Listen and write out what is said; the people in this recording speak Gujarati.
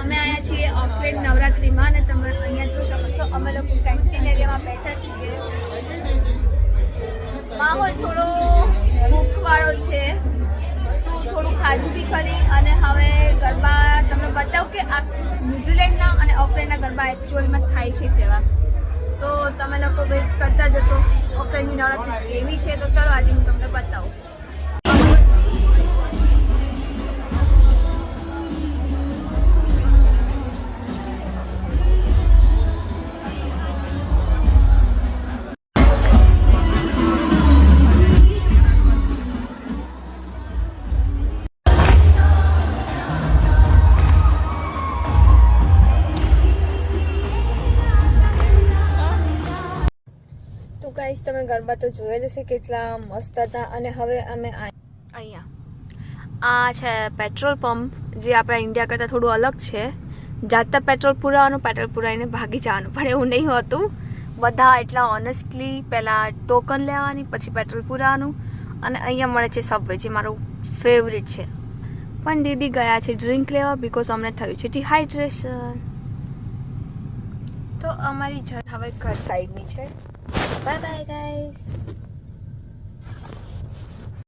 અમે આવ્યા છીએ ઓકલેન્ડ નવરાત્રિમાં અને તમે અહીંયા જોઈ શકો છો અમે લોકો કેન્ટીન એરિયામાં બેઠા છીએ. માહોલ થોડો ભૂખવાળો છે તો થોડું ખાધું બી ખરી અને હવે ગરબા તમને બતાવું કે આ ન્યુઝીલેન્ડના અને ઓકલેન્ડના ગરબા એકચ્યુઅલમાં થાય છે તેવા. તો તમે લોકો વેઇટ કરતા જશો ઓકલેન્ડની નવરાત્રિ કેવી છે. તો ચલો આજે હું તમને બતાવું. ગાઈસ તમે ગરબા તો જોયા જ હશે કેટલા મસ્ત હતા. અને હવે અમે અહીંયા આ છે પેટ્રોલ પંપ જે આપણા ઇન્ડિયા કરતાં થોડું અલગ છે. જાતા પેટ્રોલ પુરાવાનું, પેટ્રોલ પુરાવીને ભાગી જવાનું, પણ એવું નહીં હોતું. બધા એટલા ઓનેસ્ટલી પહેલાં ટોકન લેવાની, પછી પેટ્રોલ પુરાવાનું અને અહીંયા મળે છે સબવે જે મારું ફેવરિટ છે. પણ દીદી ગયા છે ડ્રિંક લેવા બિકોઝ અમને થયું છે ડિહાઇડ્રેશન. તો અમારી જત હવે ઘર સાઈડની છે. Bye bye guys.